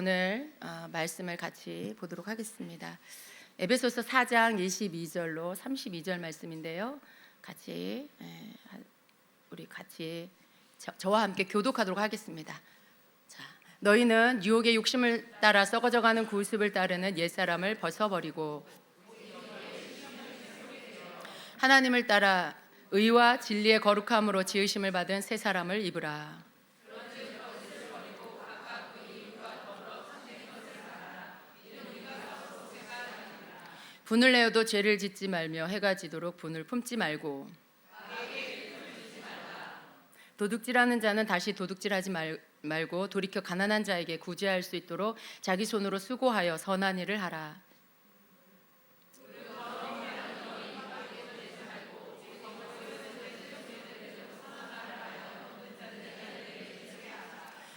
오늘 말씀을 같이 보도록 하겠습니다. 에베소서 4장 22절로 32절 말씀인데요. 우리 같이 저와 함께 교독하도록 하겠습니다. 자, 너희는 유혹의 욕심을 따라 썩어져가는 구습을 따르는 옛사람을 벗어버리고 하나님을 따라 의와 진리의 거룩함으로 지으심을 받은 새 사람을 입으라. 분을 내어도 죄를 짓지 말며 해가 지도록 분을 품지 말고 도둑질하는 자는 다시 도둑질하지 말고 돌이켜 가난한 자에게 구제할 수 있도록 자기 손으로 수고하여 선한 일을 하라.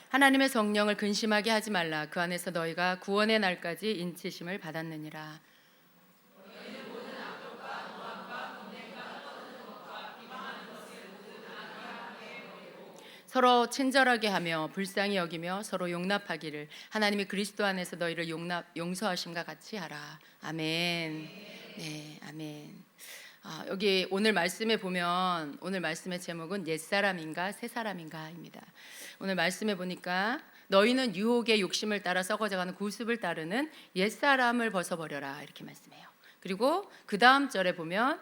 하나님의 성령을 근심하게 하지 말라. 그 안에서 너희가 구원의 날까지 인치심을 받았느니라. 서로 친절하게 하며 불쌍히 여기며 서로 용납하기를 하나님이 그리스도 안에서 너희를 용서하심과 같이 하라. 아멘. 네, 아멘. 여기 오늘 말씀에 보면 오늘 말씀의 제목은 옛사람인가 새사람인가입니다. 오늘 말씀에 보니까 너희는 유혹의 욕심을 따라 썩어져가는 구습을 따르는 옛사람을 벗어버려라 이렇게 말씀해요. 그리고 그 다음 절에 보면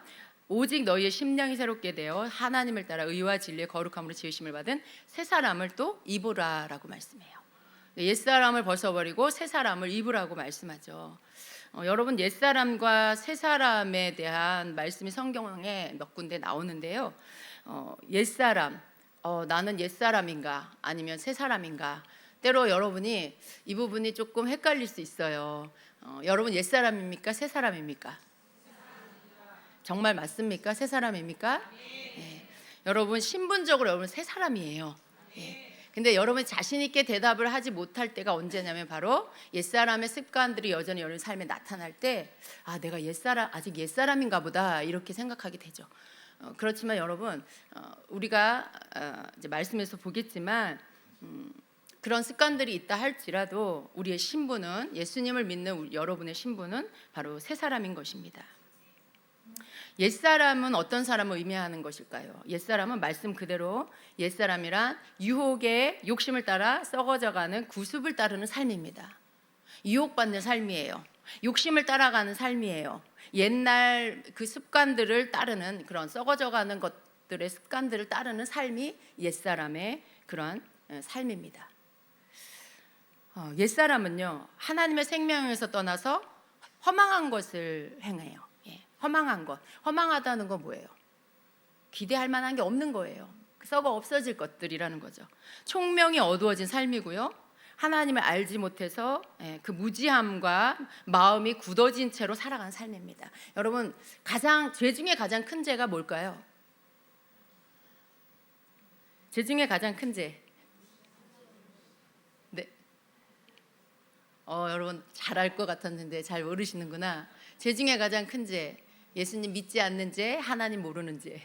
오직 너희의 심령이 새롭게 되어 하나님을 따라 의와 진리의 거룩함으로 지으심을 받은 새 사람을 또 입으라라고 말씀해요. 옛 사람을 벗어버리고 새 사람을 입으라고 말씀하죠. 여러분, 옛 사람과 새 사람에 대한 말씀이 성경에 몇 군데 나오는데요. 옛 사람, 나는 옛 사람인가 아니면 새 사람인가? 때로 여러분이 이 부분이 조금 헷갈릴 수 있어요. 여러분 옛 사람입니까? 새 사람입니까? 정말 맞습니까? 새 사람입니까? 네. 여러분 신분적으로 여러분 새 사람이에요. 네. 근데 여러분이 자신 있게 대답을 하지 못할 때가 언제냐면 바로 옛사람의 습관들이 여전히 여러분 삶에 나타날 때 내가 아직 옛사람인가 보다 이렇게 생각하게 되죠. 그렇지만 여러분 우리가 이제 말씀에서 보겠지만 그런 습관들이 있다 할지라도 우리의 신분은 예수님을 믿는 여러분의 신분은 바로 새 사람인 것입니다. 옛사람은 어떤 사람을 의미하는 것일까요? 옛사람은 말씀 그대로 옛사람이란 유혹의 욕심을 따라 썩어져가는 구습을 따르는 삶입니다. 유혹받는 삶이에요. 욕심을 따라가는 삶이에요. 옛날 그 습관들을 따르는 그런 썩어져가는 것들의 습관들을 따르는 삶이 옛사람의 그런 삶입니다. 옛사람은요 하나님의 생명에서 떠나서 허망한 것을 행해요. 허망한 것, 허망하다는 건 뭐예요? 기대할 만한 게 없는 거예요. 썩어 없어질 것들이라는 거죠. 총명이 어두워진 삶이고요. 하나님을 알지 못해서 그 무지함과 마음이 굳어진 채로 살아가는 삶입니다. 여러분, 죄 중에 가장 큰 죄가 뭘까요? 죄 중에 가장 큰 죄. 네. 여러분 잘 알 것 같았는데 잘 모르시는구나. 죄 중에 가장 큰 죄. 예수님 믿지 않는 죄, 하나님 모르는 죄.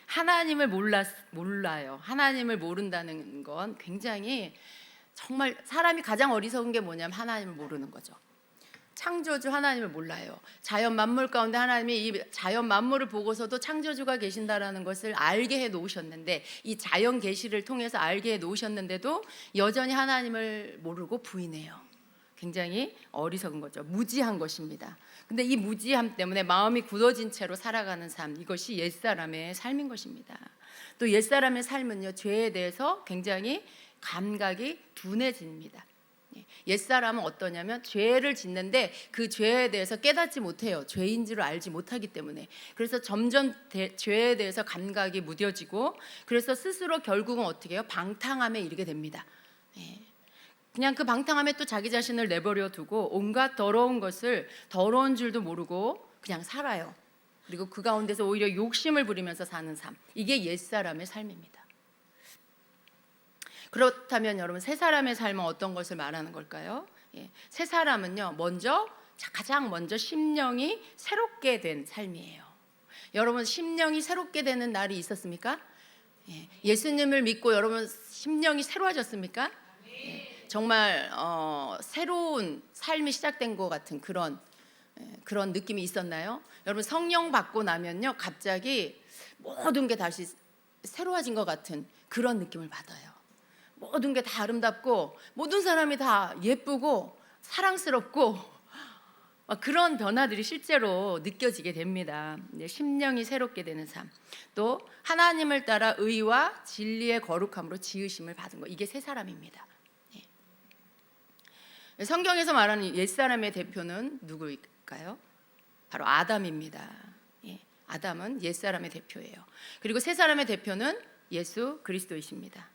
하나님을 몰라요. 하나님을 모른다는 건 굉장히 정말 사람이 가장 어리석은 게 뭐냐면 하나님을 모르는 거죠. 창조주 하나님을 몰라요. 자연 만물 가운데 하나님이 이 자연 만물을 보고서도 창조주가 계신다라는 것을 알게 해 놓으셨는데 이 자연 계시를 통해서 알게 해 놓으셨는데도 여전히 하나님을 모르고 부인해요. 굉장히 어리석은 거죠. 무지한 것입니다. 근데 이 무지함 때문에 마음이 굳어진 채로 살아가는 삶, 이것이 옛사람의 삶인 것입니다. 또 옛사람의 삶은요 죄에 대해서 굉장히 감각이 둔해집니다. 옛사람은 어떠냐면 죄를 짓는데 그 죄에 대해서 깨닫지 못해요. 죄인 줄 알지 못하기 때문에. 그래서 점점 죄에 대해서 감각이 무뎌지고 그래서 스스로 결국은 어떻게 해요? 방탕함에 이르게 됩니다. 그냥 그 방탕함에 또 자기 자신을 내버려 두고 온갖 더러운 것을 더러운 줄도 모르고 그냥 살아요. 그리고 그 가운데서 오히려 욕심을 부리면서 사는 삶, 이게 옛사람의 삶입니다. 그렇다면 여러분 새 사람의 삶은 어떤 것을 말하는 걸까요? 새 사람은요 가장 먼저 심령이 새롭게 된 삶이에요. 여러분 심령이 새롭게 되는 날이 있었습니까? 예수님을 믿고 여러분 심령이 새로워졌습니까? 정말 새로운 삶이 시작된 것 같은 그런 느낌이 있었나요? 여러분 성령 받고 나면요 갑자기 모든 게 다시 새로워진 것 같은 그런 느낌을 받아요. 모든 게 다 아름답고 모든 사람이 다 예쁘고 사랑스럽고 그런 변화들이 실제로 느껴지게 됩니다. 심령이 새롭게 되는 삶, 또 하나님을 따라 의와 진리의 거룩함으로 지으심을 받은 것, 이게 새 사람입니다. 성경에서 말하는 옛사람의 대표는 누구일까요? 바로 아담입니다. 아담은 옛사람의 대표예요. 그리고 새 사람의 대표는 예수 그리스도이십니다.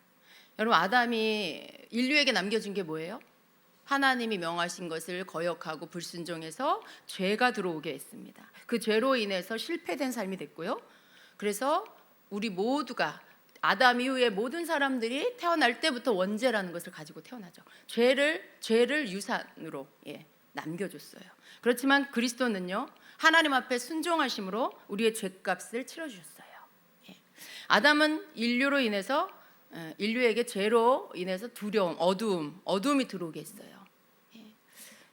여러분, 아담이 인류에게 남겨준 게 뭐예요? 하나님이 명하신 것을 거역하고 불순종해서 죄가 들어오게 했습니다. 그 죄로 인해서 실패된 삶이 됐고요. 그래서 우리 모두가 아담 이후에 모든 사람들이 태어날 때부터 원죄라는 것을 가지고 태어나죠. 죄를 유산으로 남겨줬어요. 그렇지만 그리스도는요, 하나님 앞에 순종하심으로 우리의 죄값을 치러주셨어요. 아담은 인류에게 죄로 인해서 두려움, 어두움이 들어오게 했어요.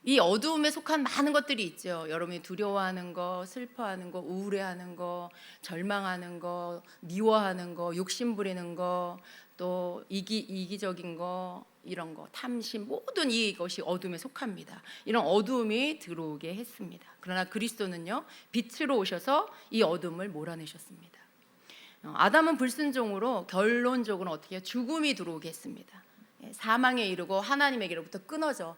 이 어두움에 속한 많은 것들이 있죠. 여러분이 두려워하는 거, 슬퍼하는 거, 우울해하는 거, 절망하는 거, 미워하는 거, 욕심 부리는 거, 또 이기적인 거, 이런 거, 탐심, 모든 이것이 어둠에 속합니다. 이런 어두움이 들어오게 했습니다. 그러나 그리스도는요, 빛으로 오셔서 이 어둠을 몰아내셨습니다. 아담은 불순종으로 결론적으로 어떻게 해요? 죽음이 들어오게 했습니다. 사망에 이르고 하나님에게로부터 끊어져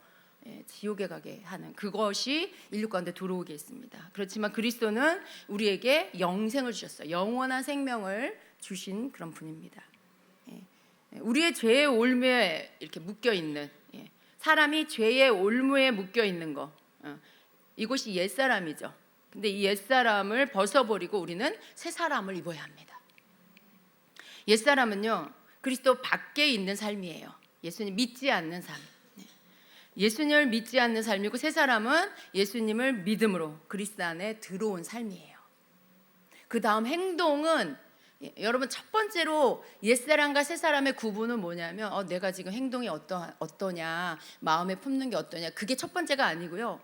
지옥에 가게 하는 그것이 인류 가운데 들어오게 했습니다. 그렇지만 그리스도는 우리에게 영생을 주셨어요. 영원한 생명을 주신 그런 분입니다. 우리의 죄의 올무에 이렇게 묶여 있는, 사람이 죄의 올무에 묶여 있는 거, 이것이 옛사람이죠. 근데 이 옛사람을 벗어버리고 우리는 새 사람을 입어야 합니다. 옛사람은요, 그리스도 밖에 있는 삶이에요. 예수님 믿지 않는 삶. 예수님을 믿지 않는 삶이고, 새 사람은 예수님을 믿음으로 그리스도 안에 들어온 삶이에요. 그 다음 행동은, 여러분 첫 번째로 옛사람과 새 사람의 구분은 뭐냐면 내가 지금 행동이 어떠냐, 마음에 품는 게 어떠냐, 그게 첫 번째가 아니고요.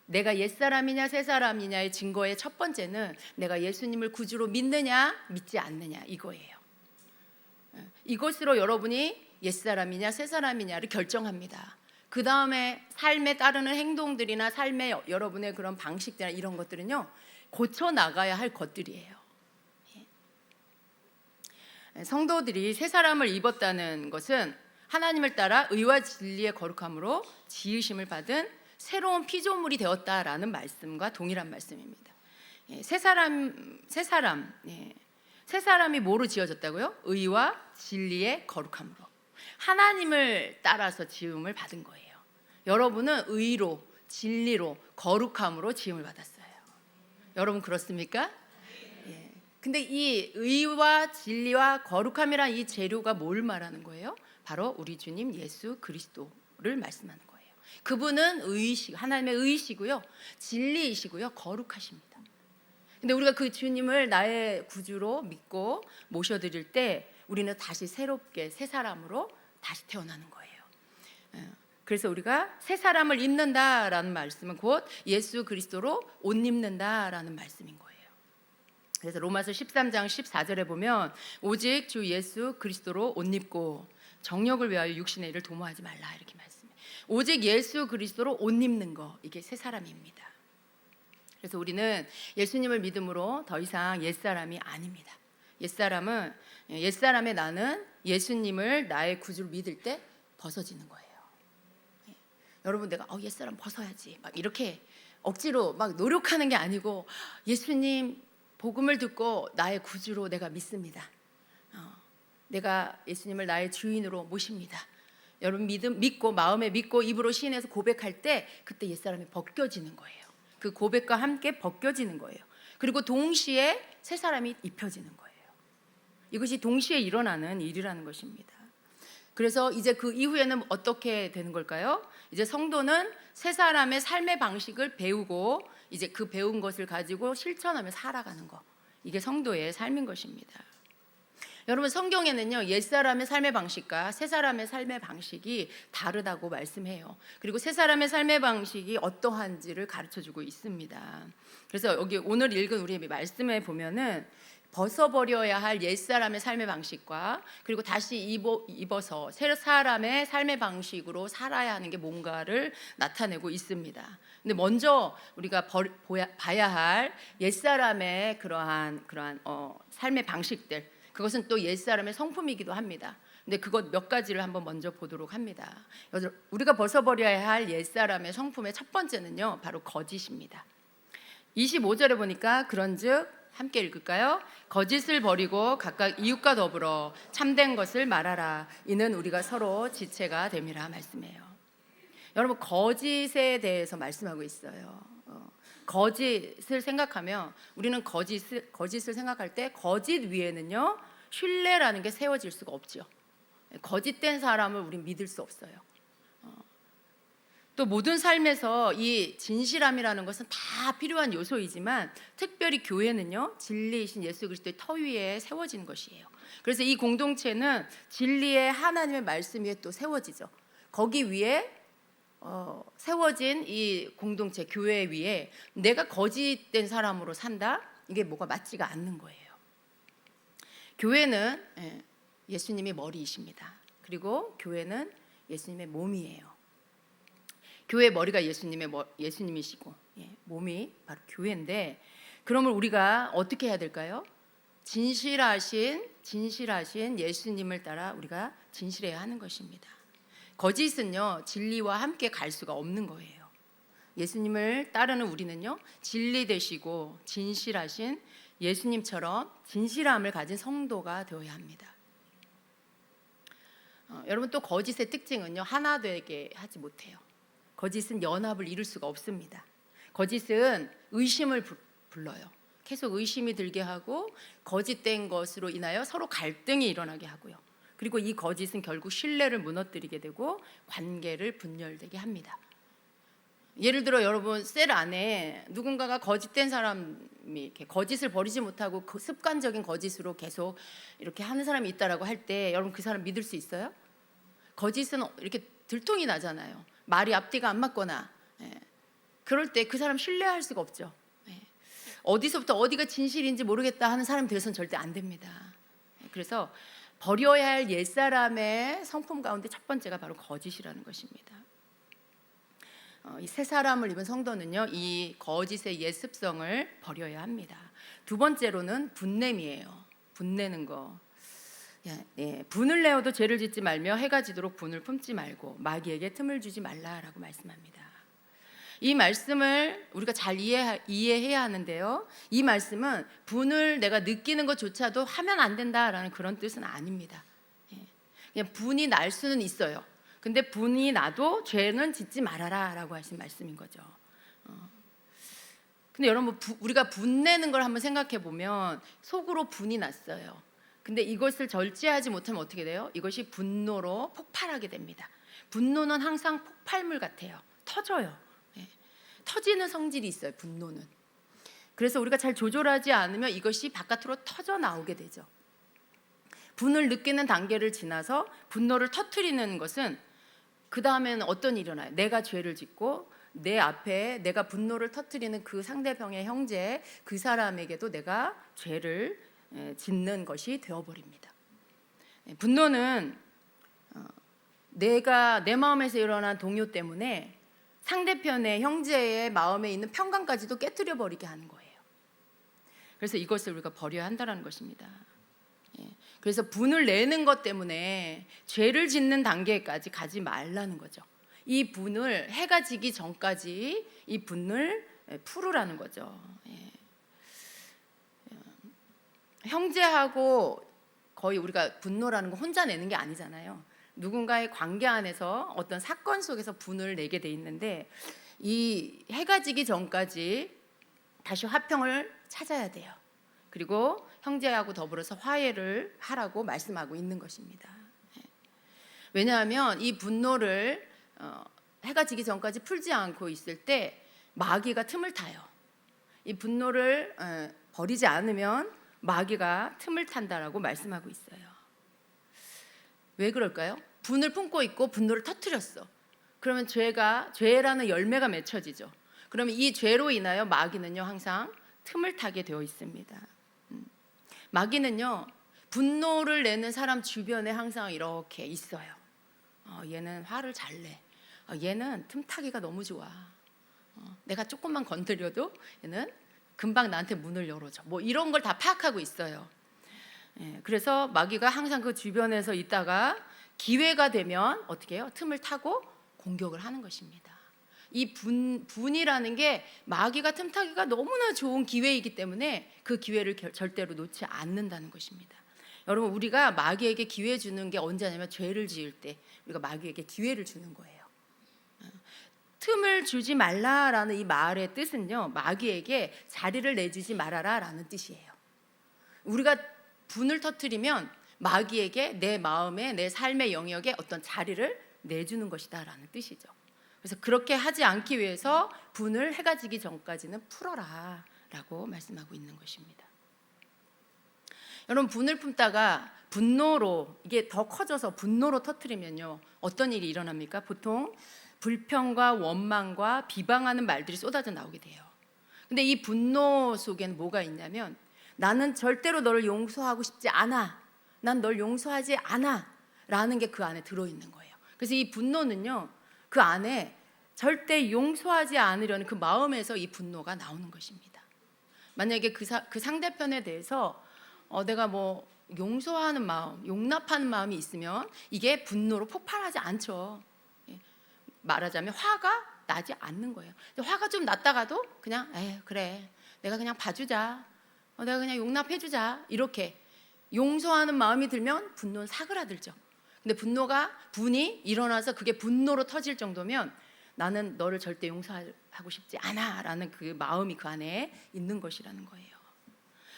내가 옛사람이냐 새 사람이냐의 증거의 첫 번째는 내가 예수님을 구주로 믿느냐 믿지 않느냐, 이거예요. 이것으로 여러분이 옛사람이냐 새 사람이냐를 결정합니다. 그 다음에 삶에 따르는 행동들이나 삶의 여러분의 그런 방식들이나 이런 것들은요, 고쳐 나가야 할 것들이에요. 성도들이 새 사람을 입었다는 것은 하나님을 따라 의와 진리의 거룩함으로 지으심을 받은 새로운 피조물이 되었다라는 말씀과 동일한 말씀입니다. 새 사람이 뭐로 지어졌다고요? 의와 진리의 거룩함으로, 하나님을 따라서 지음을 받은 거예요. 여러분은 의로, 진리로, 거룩함으로 지음을 받았어요. 여러분 그렇습니까? 근데 이 의와 진리와 거룩함이란 이 재료가 뭘 말하는 거예요? 바로 우리 주님 예수 그리스도를 말씀하는 거예요. 그분은 하나님의 의이시고요, 진리이시고요, 거룩하십니다. 근데 우리가 그 주님을 나의 구주로 믿고 모셔드릴 때 우리는 다시 새롭게 새 사람으로 다시 태어나는 거예요. 그래서 우리가 새 사람을 입는다라는 말씀은 곧 예수 그리스도로 옷 입는다라는 말씀인 거예요. 그래서 로마서 13장 14절에 보면 오직 주 예수 그리스도로 옷 입고 정욕을 위하여 육신의 일을 도모하지 말라, 이렇게 말씀해요. 오직 예수 그리스도로 옷 입는 거, 이게 새 사람입니다. 그래서 우리는 예수님을 믿음으로 더 이상 옛사람이 아닙니다. 옛사람의 나는 예수님을 나의 구주로 믿을 때 벗어지는 거예요. 여러분, 내가 옛사람 벗어야지 막 이렇게 억지로 막 노력하는 게 아니고, 예수님 복음을 듣고 나의 구주로 내가 믿습니다. 내가 예수님을 나의 주인으로 모십니다. 여러분 믿고 마음에 믿고 입으로 시인해서 고백할 때 그때 옛사람이 벗겨지는 거예요. 그 고백과 함께 벗겨지는 거예요. 그리고 동시에 새 사람이 입혀지는 거예요. 이것이 동시에 일어나는 일이라는 것입니다. 그래서 이제 그 이후에는 어떻게 되는 걸까요? 이제 성도는 새 사람의 삶의 방식을 배우고 이제 그 배운 것을 가지고 실천하며 살아가는 것, 이게 성도의 삶인 것입니다. 여러분 성경에는요 옛사람의 삶의 방식과 새사람의 삶의 방식이 다르다고 말씀해요. 그리고 새사람의 삶의 방식이 어떠한지를 가르쳐주고 있습니다. 그래서 여기 오늘 읽은 우리 말씀에 보면은 벗어버려야 할 옛사람의 삶의 방식과 그리고 다시 입어서 새 사람의 삶의 방식으로 살아야 하는 게 뭔가를 나타내고 있습니다. 근데 먼저 우리가 봐야 할 옛사람의 그러한 삶의 방식들, 그것은 또 옛사람의 성품이기도 합니다. 근데 그것 몇 가지를 한번 먼저 보도록 합니다. 우리가 벗어버려야 할 옛사람의 성품의 첫 번째는요 바로 거짓입니다. 25절에 보니까 그런즉 함께 읽을까요? 거짓을 버리고 각각 이웃과 더불어 참된 것을 말하라. 이는 우리가 서로 지체가 됨이라 말씀해요. 여러분 거짓에 대해서 말씀하고 있어요. 거짓을 생각하면 우리는 거짓을 생각할 때 거짓 위에는요 신뢰라는 게 세워질 수가 없죠. 거짓된 사람을 우린 믿을 수 없어요. 또 모든 삶에서 이 진실함이라는 것은 다 필요한 요소이지만 특별히 교회는요 진리이신 예수 그리스도의 터 위에 세워지는 것이에요. 그래서 이 공동체는 진리의 하나님의 말씀 위에 또 세워지죠. 거기 위에 세워진 이 공동체 교회 위에 내가 거짓된 사람으로 산다? 이게 뭐가 맞지가 않는 거예요. 교회는 예수님이 머리이십니다. 그리고 교회는 예수님의 몸이에요. 교회의 머리가 예수님이시고 몸이 바로 교회인데, 그러면 우리가 어떻게 해야 될까요? 진실하신 예수님을 따라 우리가 진실해야 하는 것입니다. 거짓은요 진리와 함께 갈 수가 없는 거예요. 예수님을 따르는 우리는요 진리 되시고 진실하신 예수님처럼 진실함을 가진 성도가 되어야 합니다. 여러분 또 거짓의 특징은요 하나 되게 하지 못해요. 거짓은 연합을 이룰 수가 없습니다. 거짓은 의심을 불러요. 계속 의심이 들게 하고 거짓된 것으로 인하여 서로 갈등이 일어나게 하고요. 그리고 이 거짓은 결국 신뢰를 무너뜨리게 되고 관계를 분열되게 합니다. 예를 들어 여러분 셀 안에 누군가가 거짓된 사람이 이렇게 거짓을 버리지 못하고 그 습관적인 거짓으로 계속 이렇게 하는 사람이 있다라고 할 때 여러분 그 사람 믿을 수 있어요? 거짓은 이렇게 들통이 나잖아요. 말이 앞뒤가 안 맞거나 그럴 때 그 사람 신뢰할 수가 없죠. 어디서부터 어디가 진실인지 모르겠다 하는 사람이 되어서는 절대 안 됩니다. 그래서 버려야 할 옛사람의 성품 가운데 첫 번째가 바로 거짓이라는 것입니다. 이 새 사람을 입은 성도는요 이 거짓의 옛 습성을 버려야 합니다. 두 번째로는 분냄이에요. 분내는 거. 분을 내어도 죄를 짓지 말며 해가 지도록 분을 품지 말고 마귀에게 틈을 주지 말라라고 말씀합니다. 이 말씀을 우리가 잘 이해해야 하는데요, 이 말씀은 분을 내가 느끼는 것조차도 하면 안 된다라는 그런 뜻은 아닙니다. 그냥 분이 날 수는 있어요. 근데 분이 나도 죄는 짓지 말아라라고 하신 말씀인 거죠. 근데 여러분 우리가 분내는 걸 한번 생각해 보면 속으로 분이 났어요. 근데 이것을 절제하지 못하면 어떻게 돼요? 이것이 분노로 폭발하게 됩니다. 분노는 항상 폭발물 같아요. 터져요. 터지는 성질이 있어요. 분노는. 그래서 우리가 잘 조절하지 않으면 이것이 바깥으로 터져 나오게 되죠. 분을 느끼는 단계를 지나서 분노를 터뜨리는 것은 그 다음에는 어떤 일이 일어나요? 내가 죄를 짓고 내 앞에 내가 분노를 터뜨리는 그 상대방의 형제 그 사람에게도 내가 죄를 짓는 것이 되어버립니다. 분노는 내가 내 마음에서 일어난 동요 때문에 상대편의 형제의 마음에 있는 평강까지도 깨뜨려 버리게 하는 거예요. 그래서 이것을 우리가 버려야 한다는 것입니다. 그래서 분을 내는 것 때문에 죄를 짓는 단계까지 가지 말라는 거죠. 이 분을 해가 지기 전까지 이 분을 풀으라는 거죠. 형제하고 거의 우리가 분노라는 거 혼자 내는 게 아니잖아요. 누군가의 관계 안에서 어떤 사건 속에서 분을 내게 돼 있는데 이 해가 지기 전까지 다시 화평을 찾아야 돼요. 그리고 형제하고 더불어서 화해를 하라고 말씀하고 있는 것입니다. 왜냐하면 이 분노를 해가 지기 전까지 풀지 않고 있을 때 마귀가 틈을 타요. 이 분노를 버리지 않으면 마귀가 틈을 탄다라고 말씀하고 있어요. 왜 그럴까요? 분을 품고 있고 분노를 터뜨렸어. 그러면 죄라는 열매가 맺혀지죠. 그러면 이 죄로 인하여 마귀는요 항상 틈을 타게 되어 있습니다. 마귀는요 분노를 내는 사람 주변에 항상 이렇게 있어요. 얘는 화를 잘 내. 얘는 틈타기가 너무 좋아. 내가 조금만 건드려도 얘는 금방 나한테 문을 열어줘. 뭐 이런 걸 다 파악하고 있어요. 그래서 마귀가 항상 그 주변에서 있다가 기회가 되면 어떻게 해요? 틈을 타고 공격을 하는 것입니다. 이 분이라는 게 마귀가 틈타기가 너무나 좋은 기회이기 때문에 그 기회를 절대로 놓지 않는다는 것입니다. 여러분, 우리가 마귀에게 기회 주는 게 언제냐면 죄를 지을 때 우리가 마귀에게 기회를 주는 거예요. 틈을 주지 말라라는 이 말의 뜻은요, 마귀에게 자리를 내주지 말아라라는 뜻이에요. 우리가 분을 터뜨리면 마귀에게 내 마음에, 내 삶의 영역에 어떤 자리를 내주는 것이다라는 뜻이죠. 그래서 그렇게 하지 않기 위해서 분을 해가 지기 전까지는 풀어라라고 말씀하고 있는 것입니다. 여러분, 분을 품다가 분노로, 이게 더 커져서 분노로 터뜨리면요 어떤 일이 일어납니까? 보통 불평과 원망과 비방하는 말들이 쏟아져 나오게 돼요. 근데 이 분노 속에는 뭐가 있냐면, 나는 절대로 너를 용서하고 싶지 않아, 난 널 용서하지 않아 라는 게 그 안에 들어있는 거예요. 그래서 이 분노는요 그 안에 절대 용서하지 않으려는 그 마음에서 이 분노가 나오는 것입니다. 만약에 그 상대편에 대해서 내가 뭐 용서하는 마음, 용납하는 마음이 있으면 이게 분노로 폭발하지 않죠. 말하자면 화가 나지 않는 거예요. 화가 좀 났다가도 그냥 그래, 내가 그냥 봐주자, 내가 그냥 용납해주자, 이렇게 용서하는 마음이 들면 분노는 사그라들죠. 근데 분이 일어나서 그게 분노로 터질 정도면 나는 너를 절대 용서하고 싶지 않아 라는 그 마음이 그 안에 있는 것이라는 거예요.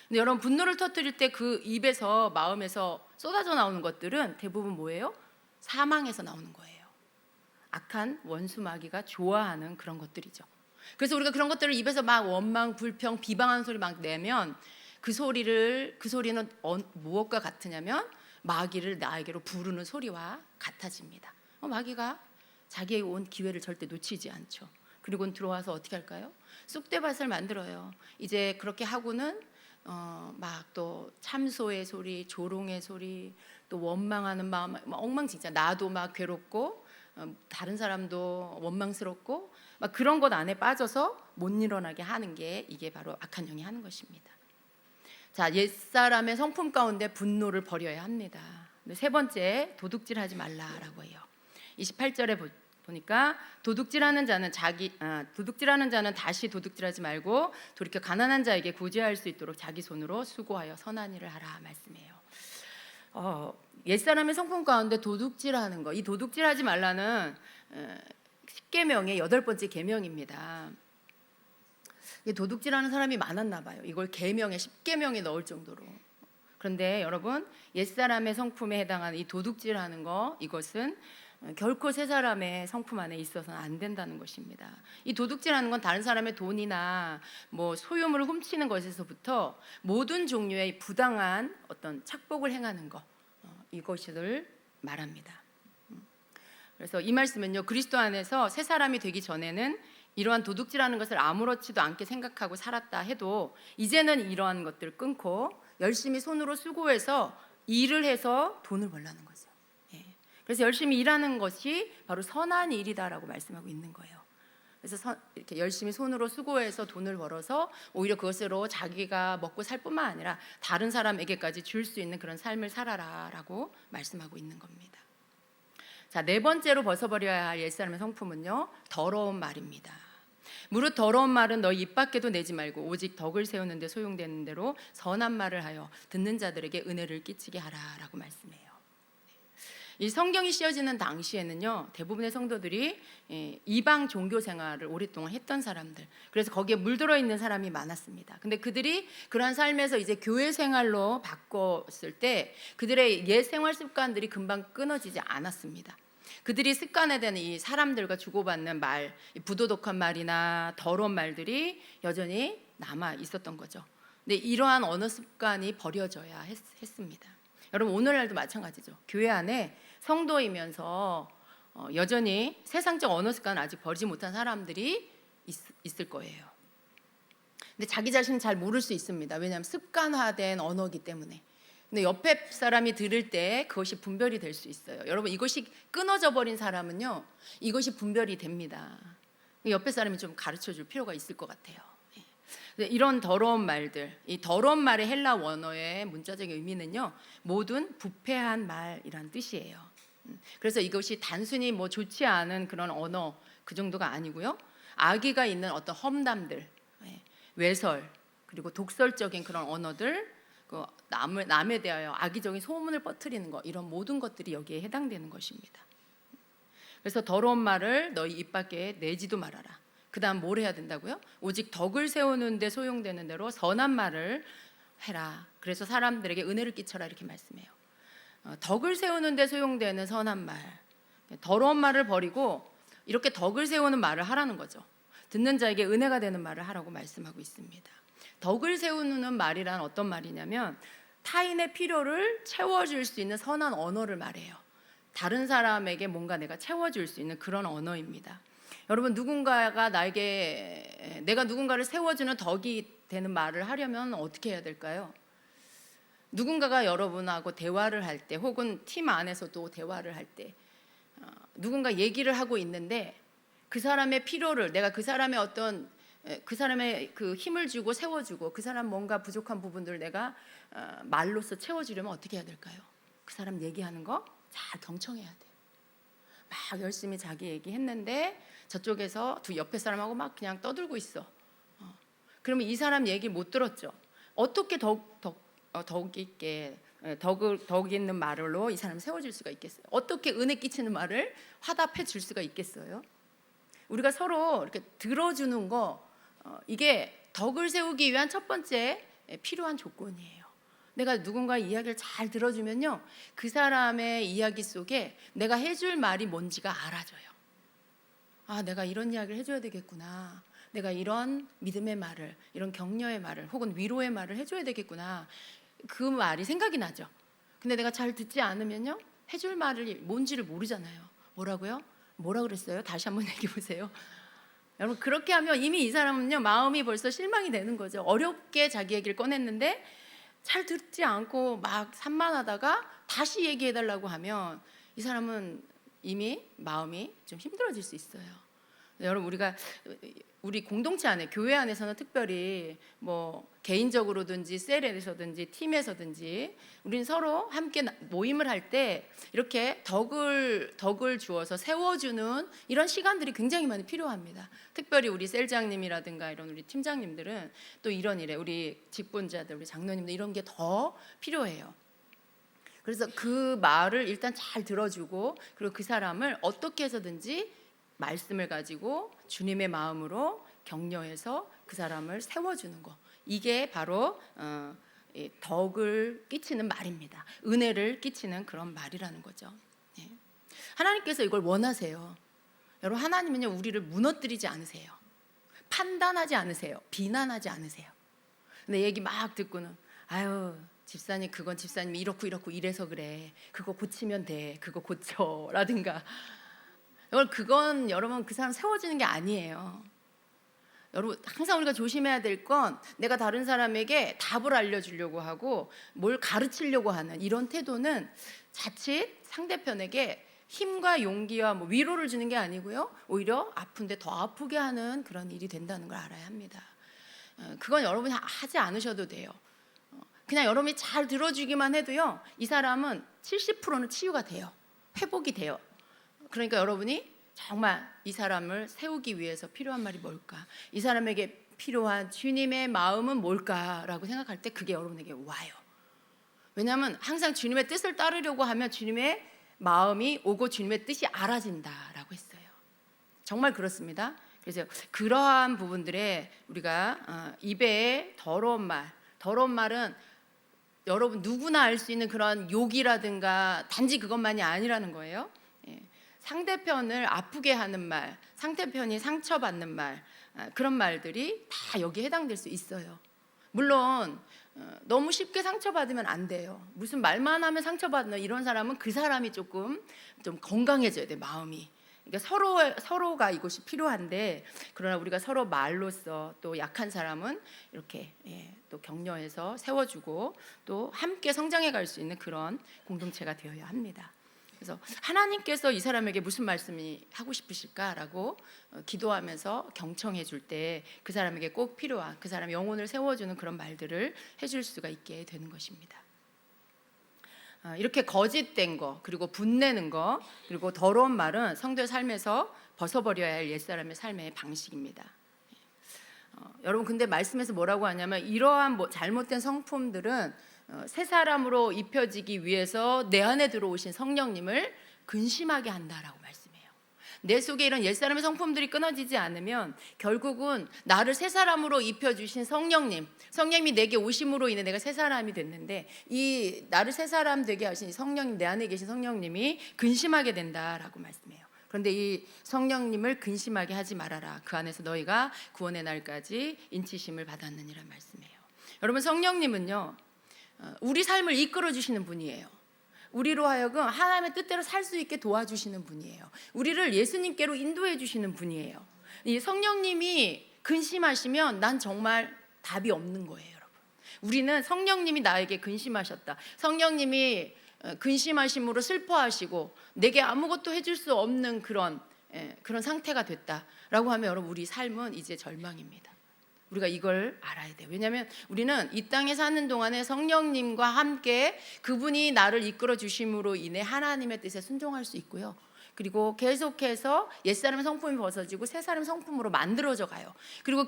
근데 여러분, 분노를 터뜨릴 때 그 입에서, 마음에서 쏟아져 나오는 것들은 대부분 뭐예요? 사망에서 나오는 거예요. 악한 원수 마귀가 좋아하는 그런 것들이죠. 그래서 우리가 그런 것들을 입에서 막 원망, 불평, 비방하는 소리 막 내면 그 소리는 무엇과 같으냐면 마귀를 나에게로 부르는 소리와 같아집니다. 마귀가 자기에게 온 기회를 절대 놓치지 않죠. 그리고는 들어와서 어떻게 할까요? 쑥대밭을 만들어요. 이제 그렇게 하고는 막 또 참소의 소리, 조롱의 소리, 또 원망하는 마음, 엉망진짜, 나도 막 괴롭고 다른 사람도 원망스럽고 막 그런 것 안에 빠져서 못 일어나게 하는 게 이게 바로 악한 영이 하는 것입니다. 자, 옛사람의 성품 가운데 분노를 버려야 합니다. 세 번째, 도둑질하지 말라라고 해요. 28절에 보니까 도둑질하는 자는 다시 도둑질하지 말고 돌이켜 가난한 자에게 구제할 수 있도록 자기 손으로 수고하여 선한 일을 하라 말씀해요. 옛사람의 성품 가운데 도둑질하는 거, 이 도둑질하지 말라는 10계명의 8번째 계명입니다. 도둑질하는 사람이 많았나 봐요. 이걸 계명에 10계명에 넣을 정도로. 그런데 여러분, 옛사람의 성품에 해당하는 이 도둑질하는 거, 이것은 결코 새 사람의 성품 안에 있어서는 안 된다는 것입니다. 이 도둑질하는 건 다른 사람의 돈이나 뭐 소유물을 훔치는 것에서부터 모든 종류의 부당한 어떤 착복을 행하는 것, 이것을 말합니다. 그래서 이 말씀은요, 그리스도 안에서 새 사람이 되기 전에는 이러한 도둑질하는 것을 아무렇지도 않게 생각하고 살았다 해도 이제는 이러한 것들을 끊고 열심히 손으로 수고해서 일을 해서 돈을 벌라는 거죠. 그래서 열심히 일하는 것이 바로 선한 일이다라고 말씀하고 있는 거예요. 그래서 이렇게 열심히 손으로 수고해서 돈을 벌어서 오히려 그것으로 자기가 먹고 살 뿐만 아니라 다른 사람에게까지 줄 수 있는 그런 삶을 살아라라고 말씀하고 있는 겁니다. 자, 네 번째로 벗어버려야 할 옛사람의 성품은요, 더러운 말입니다. 무릇 더러운 말은 너희 입 밖에도 내지 말고 오직 덕을 세우는 데 소용되는 대로 선한 말을 하여 듣는 자들에게 은혜를 끼치게 하라라고 말씀해요. 이 성경이 씌어지는 당시에는요, 대부분의 성도들이 이방 종교 생활을 오랫동안 했던 사람들, 그래서 거기에 물들어 있는 사람이 많았습니다. 근데 그들이 그러한 삶에서 이제 교회 생활로 바꿨을 때 그들의 옛 생활 습관들이 금방 끊어지지 않았습니다. 그들이 습관화되는 이 사람들과 주고받는 말, 부도덕한 말이나 더러운 말들이 여전히 남아 있었던 거죠. 근데 이러한 언어 습관이 버려져야 했습니다. 여러분 오늘날도 마찬가지죠. 교회 안에 성도이면서 여전히 세상적 언어 습관을 아직 버리지 못한 사람들이 있을 거예요. 근데 자기 자신은 잘 모를 수 있습니다. 왜냐하면 습관화된 언어이기 때문에. 근데 옆에 사람이 들을 때 그것이 분별이 될 수 있어요. 여러분 이것이 끊어져 버린 사람은요, 이것이 분별이 됩니다. 옆에 사람이 좀 가르쳐 줄 필요가 있을 것 같아요. 이런 더러운 말들, 이 더러운 말의 헬라 원어의 문자적인 의미는요, 모든 부패한 말이란 뜻이에요. 그래서 이것이 단순히 뭐 좋지 않은 그런 언어 그 정도가 아니고요, 악의가 있는 어떤 험담들, 외설, 그리고 독설적인 그런 언어들, 남에 대하여 악의적인 소문을 퍼뜨리는 것, 이런 모든 것들이 여기에 해당되는 것입니다. 그래서 더러운 말을 너희 입 밖에 내지도 말아라. 그 다음 뭘 해야 된다고요? 오직 덕을 세우는 데 소용되는 대로 선한 말을 해라. 그래서 사람들에게 은혜를 끼쳐라, 이렇게 말씀해요. 덕을 세우는 데 소용되는 선한 말, 더러운 말을 버리고 이렇게 덕을 세우는 말을 하라는 거죠. 듣는 자에게 은혜가 되는 말을 하라고 말씀하고 있습니다. 덕을 세우는 말이란 어떤 말이냐면 타인의 필요를 채워줄 수 있는 선한 언어를 말해요. 다른 사람에게 뭔가 내가 채워줄 수 있는 그런 언어입니다. 여러분 누군가가 내가 누군가를 세워주는 덕이 되는 말을 하려면 어떻게 해야 될까요? 누군가가 여러분하고 대화를 할 때, 혹은 팀 안에서도 대화를 할 때, 누군가 얘기를 하고 있는데 그 사람의 필요를, 내가 그 사람의 어떤 그 사람의 그 힘을 주고 세워주고 그 사람 뭔가 부족한 부분들을 내가 말로써 채워주려면 어떻게 해야 될까요? 그 사람 얘기하는 거 잘 경청해야 돼요. 막 열심히 자기 얘기했는데 저쪽에서 두 옆에 사람하고 막 그냥 떠들고 있어. 그러면 이 사람 얘기 못 들었죠. 어떻게 덕 있는 말로 이 사람 세워줄 수가 있겠어요? 어떻게 은혜 끼치는 말을 화답해 줄 수가 있겠어요? 우리가 서로 이렇게 들어주는 거, 이게 덕을 세우기 위한 첫 번째 필요한 조건이에요. 내가 누군가의 이야기를 잘 들어주면요, 그 사람의 이야기 속에 내가 해줄 말이 뭔지가 알아져요. 아, 내가 이런 이야기를 해줘야 되겠구나. 내가 이런 믿음의 말을, 이런 격려의 말을, 혹은 위로의 말을 해줘야 되겠구나. 그 말이 생각이 나죠. 근데 내가 잘 듣지 않으면요, 해줄 말이 뭔지를 모르잖아요. 뭐라고요? 뭐라 그랬어요? 다시 한번 얘기해 보세요. 여러분 그렇게 하면 이미 이 사람은요, 마음이 벌써 실망이 되는 거죠. 어렵게 자기 얘기를 꺼냈는데 잘 듣지 않고 막 산만하다가 다시 얘기해 달라고 하면 이 사람은 이미 마음이 좀 힘들어질 수 있어요. 여러분 우리 공동체 안에, 교회 안에서는 특별히 뭐 개인적으로든지 셀에서든지 팀에서든지 우리는 서로 함께 모임을 할 때 이렇게 덕을 주어서 세워주는 이런 시간들이 굉장히 많이 필요합니다. 특별히 우리 셀장님이라든가 이런 우리 팀장님들은 또 이런 일에, 우리 직분자들, 우리 장로님들, 이런 게 더 필요해요. 그래서 그 말을 일단 잘 들어주고, 그리고 그 사람을 어떻게 해서든지 말씀을 가지고 주님의 마음으로 격려해서 그 사람을 세워주는 거, 이게 바로 덕을 끼치는 말입니다. 은혜를 끼치는 그런 말이라는 거죠. 하나님께서 이걸 원하세요. 여러분 하나님은요, 우리를 무너뜨리지 않으세요. 판단하지 않으세요. 비난하지 않으세요. 근데 얘기 막 듣고는 아유 집사님, 그건 집사님이 이렇고 이래서 그래, 그거 고치면 돼, 그거 고쳐 라든가, 그건 여러분 그 사람 세워지는 게 아니에요. 여러분 항상 우리가 조심해야 될 건, 내가 다른 사람에게 답을 알려주려고 하고 뭘 가르치려고 하는 이런 태도는 자칫 상대편에게 힘과 용기와 뭐 위로를 주는 게 아니고요, 오히려 아픈데 더 아프게 하는 그런 일이 된다는 걸 알아야 합니다. 그건 여러분이 하지 않으셔도 돼요. 그냥 여러분이 잘 들어주기만 해도요, 이 사람은 70%는 치유가 돼요. 회복이 돼요. 그러니까 여러분이 정말 이 사람을 세우기 위해서 필요한 말이 뭘까, 이 사람에게 필요한 주님의 마음은 뭘까라고 생각할 때 그게 여러분에게 와요. 왜냐하면 항상 주님의 뜻을 따르려고 하면 주님의 마음이 오고 주님의 뜻이 알아진다라고 했어요. 정말 그렇습니다. 그래서 그러한 부분들에 우리가 입에 더러운 말은 여러분 누구나 알 수 있는 그런 욕이라든가 단지 그것만이 아니라는 거예요. 상대편을 아프게 하는 말, 상대편이 상처받는 말, 그런 말들이 다 여기에 해당될 수 있어요. 물론 너무 쉽게 상처받으면 안 돼요. 무슨 말만 하면 상처받는 이런 사람은 그 사람이 조금 좀 건강해져야 돼, 마음이. 그러니까 서로가 이것이 필요한데, 그러나 우리가 서로 말로써 또 약한 사람은 이렇게 또 격려해서 세워주고 또 함께 성장해 갈 수 있는 그런 공동체가 되어야 합니다. 그래서 하나님께서 이 사람에게 무슨 말씀이 하고 싶으실까라고 기도하면서 경청해 줄 때 그 사람에게 꼭 필요한, 그 사람의 영혼을 세워주는 그런 말들을 해줄 수가 있게 되는 것입니다. 이렇게 거짓된 거, 그리고 분내는 거, 그리고 더러운 말은 성도의 삶에서 벗어버려야 할 옛사람의 삶의 방식입니다. 여러분, 근데 말씀에서 뭐라고 하냐면, 이러한 잘못된 성품들은 새 사람으로 입혀지기 위해서 내 안에 들어오신 성령님을 근심하게 한다라고 말씀해요. 내 속에 이런 옛사람의 성품들이 끊어지지 않으면 결국은 나를 새 사람으로 입혀주신 성령님이 내게 오심으로 인해 내가 새 사람이 됐는데, 이 나를 새 사람 되게 하신 성령님, 내 안에 계신 성령님이 근심하게 된다라고 말씀해요. 그런데 이 성령님을 근심하게 하지 말아라. 그 안에서 너희가 구원의 날까지 인치심을 받았느니라 말씀해요. 여러분, 성령님은요, 우리 삶을 이끌어 주시는 분이에요. 우리로 하여금 하나님의 뜻대로 살 수 있게 도와주시는 분이에요. 우리를 예수님께로 인도해 주시는 분이에요. 이 성령님이 근심하시면 난 정말 답이 없는 거예요, 여러분. 우리는 성령님이 나에게 근심하셨다, 성령님이 근심하심으로 슬퍼하시고 내게 아무것도 해줄 수 없는 그런 상태가 됐다라고 하면, 여러분, 우리 삶은 이제 절망입니다. 우리가 이걸 알아야 돼요. 왜냐하면 우리는 이 땅에 사는 동안에 성령님과 함께 그분이 나를 이끌어 주심으로 인해 하나님의 뜻에 순종할 수 있고요. 그리고 계속해서 옛사람의 성품이 벗어지고 새사람의 성품으로 만들어져 가요. 그리고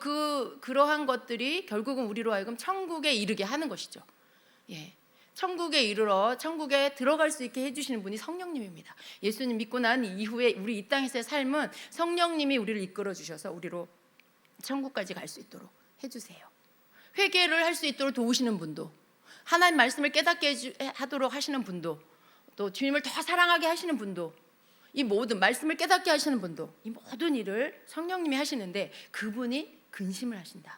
그러한 것들이 결국은 우리로 하여금 천국에 이르게 하는 것이죠. 천국에 이르러 천국에 들어갈 수 있게 해주시는 분이 성령님입니다. 예수님 믿고 난 이후에 우리 이 땅에서의 삶은 성령님이 우리를 이끌어 주셔서 우리로 천국까지 갈 수 있도록 해주세요. 회개를 할 수 있도록 도우시는 분도, 하나님 말씀을 깨닫게 하도록 하시는 분도, 또 주님을 더 사랑하게 하시는 분도, 이 모든 말씀을 깨닫게 하시는 분도, 이 모든 일을 성령님이 하시는데 그분이 근심을 하신다.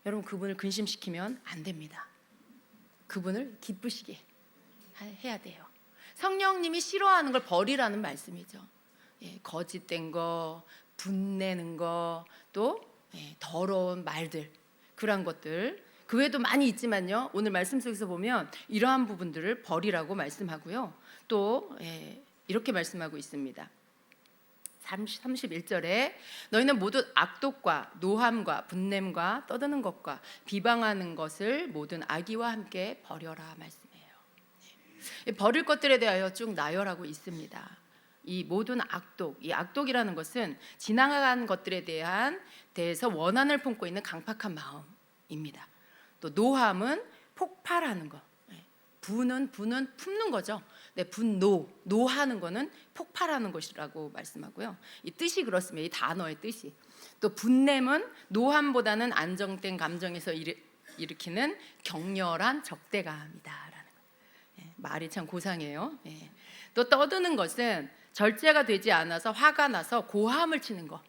여러분, 그분을 근심시키면 안 됩니다. 그분을 기쁘시게 해야 돼요. 성령님이 싫어하는 걸 버리라는 말씀이죠. 거짓된 거, 분내는 거, 또 더러운 말들, 그런 것들, 그 외에도 많이 있지만요, 오늘 말씀 속에서 보면 이러한 부분들을 버리라고 말씀하고요. 또 이렇게 말씀하고 있습니다. 31절에 너희는 모두 악독과 노함과 분냄과 떠드는 것과 비방하는 것을 모든 악의와 함께 버려라 말씀해요. 버릴 것들에 대하여 쭉 나열하고 있습니다. 이 모든 악독, 이 악독이라는 것은 지나간 것들에 대해서 원한을 품고 있는 강팍한 마음입니다. 또 노함은 폭발하는 것, 분은 품는 거죠. 노하는 거는 폭발하는 것이라고 말씀하고요. 이 뜻이 그렇습니다. 이 단어의 뜻이. 또 분냄은 노함보다는 안정된 감정에서 일으키는 격렬한 적대감이다라는 말이 참 고상해요. 또 떠드는 것은 절제가 되지 않아서 화가 나서 고함을 치는 거,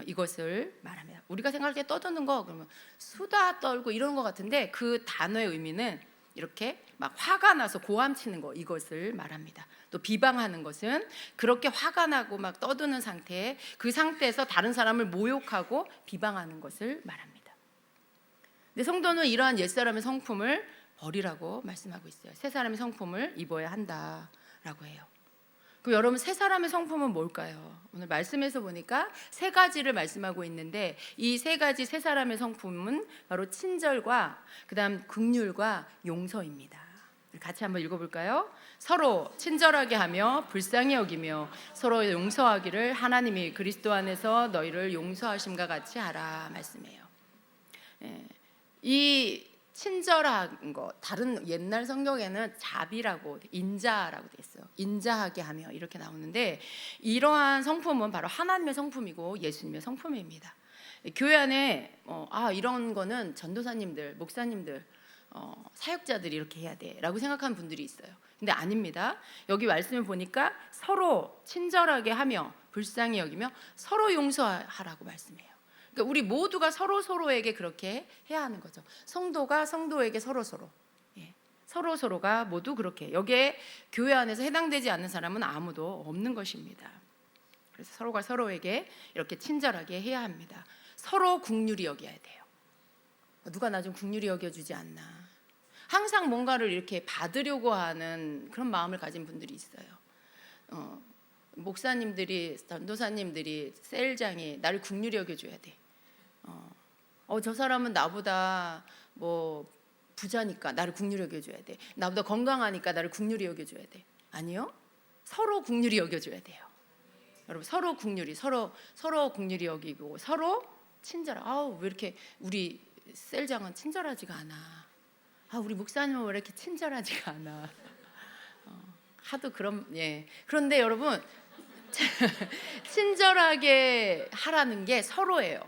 이것을 말합니다. 우리가 생각할 때 떠드는 거 그러면 수다 떨고 이런 것 같은데, 그 단어의 의미는 이렇게 막 화가 나서 고함 치는 거, 이것을 말합니다. 또 비방하는 것은 그렇게 화가 나고 막 떠드는 상태에, 그 상태에서 다른 사람을 모욕하고 비방하는 것을 말합니다. 근데 성도는 이러한 옛사람의 성품을 버리라고 말씀하고 있어요. 새 사람의 성품을 입어야 한다라고 해요. 그 여러분, 새 사람의 성품은 뭘까요? 오늘 말씀에서 보니까 세 가지를 말씀하고 있는데, 이 세 가지 새 사람의 성품은 바로 친절과 그다음 긍휼과 용서입니다. 같이 한번 읽어볼까요? 서로 친절하게 하며 불쌍히 여기며 서로 용서하기를 하나님이 그리스도 안에서 너희를 용서하심과 같이 하라 말씀해요. 이 친절한 거, 다른 옛날 성경에는 자비라고, 인자라고 돼 있어요. 인자하게 하며 이렇게 나오는데, 이러한 성품은 바로 하나님의 성품이고 예수님의 성품입니다. 교회 안에 이런 거는 전도사님들, 목사님들, 사역자들이 이렇게 해야 돼라고 생각하는 분들이 있어요. 근데 아닙니다. 여기 말씀을 보니까 서로 친절하게 하며 불쌍히 여기며 서로 용서하라고 말씀해요. 그러니까 우리 모두가 서로 서로에게 그렇게 해야 하는 거죠. 성도가 성도에게 서로 서로, 예, 서로 서로가 모두 그렇게. 여기에 교회 안에서 해당되지 않는 사람은 아무도 없는 것입니다. 그래서 서로가 서로에게 이렇게 친절하게 해야 합니다. 서로 긍휼히 여겨야 돼요. 누가 나 좀 긍휼히 여겨주지 않나. 항상 뭔가를 이렇게 받으려고 하는 그런 마음을 가진 분들이 있어요. 목사님들이, 전도사님들이, 셀장이 나를 긍휼히 여겨줘야 돼. 저 사람은 나보다 뭐 부자니까 나를 긍휼히 여겨줘야 돼. 나보다 건강하니까 나를 긍휼히 여겨줘야 돼. 아니요. 서로 긍휼히 여겨줘야 돼요. 여러분, 서로 긍휼히, 서로 긍휼히 여기고 서로 친절. 왜 이렇게 우리 셀장은 친절하지가 않아. 우리 목사님은 왜 이렇게 친절하지가 않아. 하도 그런, 예. 그런데 여러분, 친절하게 하라는 게 서로예요.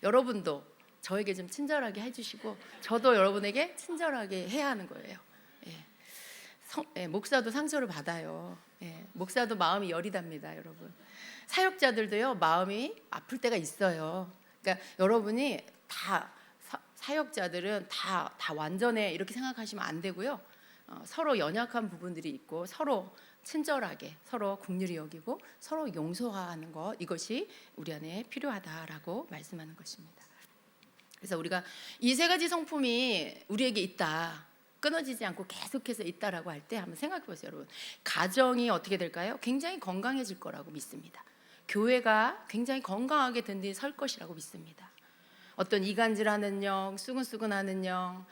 여러분도 저에게 좀 친절하게 해주시고 저도 여러분에게 친절하게 해야 하는 거예요. 목사도 상처를 받아요. 목사도 마음이 여리답니다, 여러분. 사역자들도요, 마음이 아플 때가 있어요. 그러니까 여러분이 다 사역자들은 다 완전해 이렇게 생각하시면 안 되고요. 서로 연약한 부분들이 있고 서로 친절하게, 서로 긍휼히 여기고 서로 용서하는 것, 이것이 우리 안에 필요하다라고 말씀하는 것입니다. 그래서 우리가 이 세 가지 성품이 우리에게 있다, 끊어지지 않고 계속해서 있다라고 할 때 한번 생각해 보세요, 여러분. 가정이 어떻게 될까요? 굉장히 건강해질 거라고 믿습니다. 교회가 굉장히 건강하게 든든히 설 것이라고 믿습니다. 어떤 이간질하는 영, 수근수근하는 영,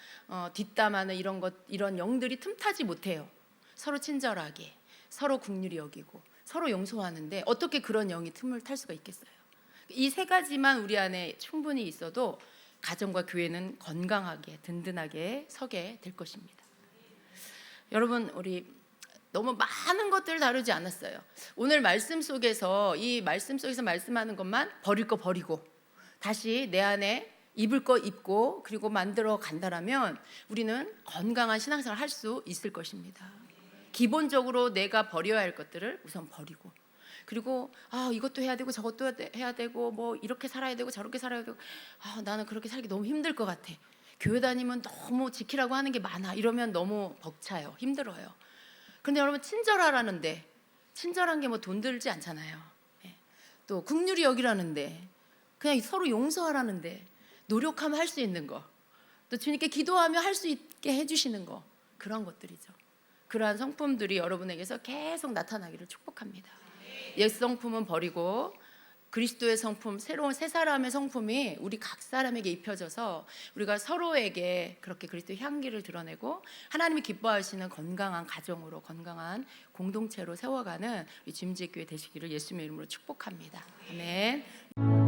뒷담하는 이런 영들이 틈타지 못해요. 서로 친절하게, 서로 긍휼히 여기고 서로 용서하는데 어떻게 그런 영이 틈을 탈 수가 있겠어요? 이 세 가지만 우리 안에 충분히 있어도 가정과 교회는 건강하게 든든하게 서게 될 것입니다. 여러분, 우리 너무 많은 것들을 다루지 않았어요. 오늘 말씀 속에서, 이 말씀 속에서 말씀하는 것만 버릴 거 버리고 다시 내 안에 입을 거 입고 그리고 만들어 간다라면 우리는 건강한 신앙생활을 할 수 있을 것입니다. 기본적으로 내가 버려야 할 것들을 우선 버리고, 그리고 이것도 해야 되고 저것도 해야 되고 뭐 이렇게 살아야 되고 저렇게 살아야 되고 나는 그렇게 살기 너무 힘들 것 같아. 교회 다니면 너무 지키라고 하는 게 많아. 이러면 너무 벅차요. 힘들어요. 근데 여러분, 친절하라는데 친절한 게 뭐 돈 들지 않잖아요. 또 긍휼히 여기라는데 그냥 서로 용서하라는데 노력하면 할 수 있는 거, 또 주님께 기도하며 할 수 있게 해주시는 거, 그런 것들이죠. 그러한 성품들이 여러분에게서 계속 나타나기를 축복합니다. 옛 성품은 버리고 그리스도의 성품, 새로운 새 사람의 성품이 우리 각 사람에게 입혀져서 우리가 서로에게 그렇게 그리스도의 향기를 드러내고 하나님이 기뻐하시는 건강한 가정으로, 건강한 공동체로 세워가는 우리 짐지교회 되시기를 예수님의 이름으로 축복합니다. 아멘.